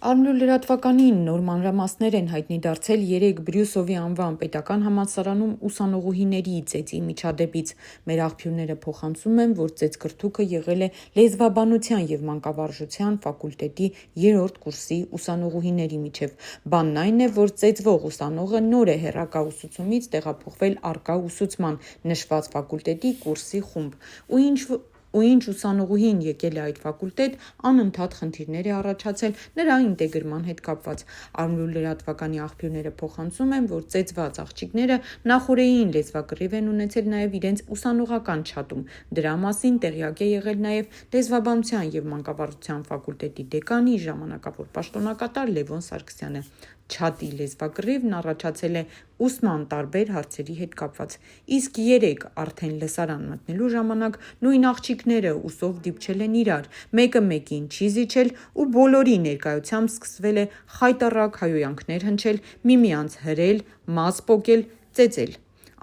Արմլու լրատվականին նոր մանրամասներ են հայտնի դարձել 3 Բրյուսովի անվան պետական համալսարանում ուսանողուհիների ծեծի միջադեպից։ Մեր աղբյուրները փոխանցում են, որ ծեծկրթուկը եղել է լեզվաբանության և մանկավարժության ֆակուլտետի 3-րդ կուրսի ուսանողուհիների միջև։ Բանն այն է, որ ծեծվող ուսանողը նոր է հեռակա ուսուցումից տեղափոխվել առկա ուսուցման նշված ֆակուլտետի կուրսի խումբ։ Ինչ ուսանողուհին եկել է այդ ֆակուլտետ, անընդհատ խնդիրներ է առաջացել նրա ինտեգրման հետ կապված։ Արմլու լրատվականի աղբյուրները փոխանցում են, որ ծեծված աղջիկները նախօրեին լեզվակռիվ են ունեցել նաև իրենց ուսանողական չաթում։ Դրա մասին տեղյակ է եղել նաև լեզվաբանության և մանկավարժության ֆակուլտետի դեկանի, ժամանակավոր պաշտոնակատար Լևոն Սարգսյանը։ Չաթի լեզվակռիվն առաջացել է ուսման տարբեր հարցերի հետ կապված։ Իսկ 3 արդեն լսարան մտնելու ժամանակ նույն աղջիկները ուսով դիպչել են իրար, մեկը մեկին չի զիջել ու բոլորի ներկայությամբ սկսվել է խայտառակ հայհոյանքներ հնչել, միմյանց հրել, մազ պոկել, ծեծել։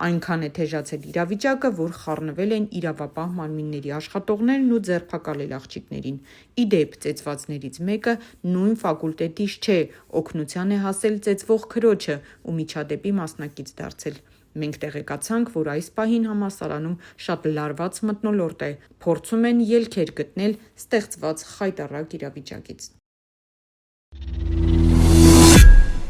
Այնքան է թեժացել իրավիճակը, որ խառնվել են իրավապահ մարմինների աշխատողներն ու ձերբակալել աղջիկներին։ Ի դեպ, ծեծվածներից մեկը նույն ֆակուլտետից չէ, օգնության է հասել ծեծվող քրոջը ու միջադեպի մասնակից դարձել։ Մենք տեղեկացանք, որ այս պահին համալսարանում շատ լարված մթնոլորտ է, փորձում են ելքեր գտնել ստեղծված խայտառակ իրավիճակից։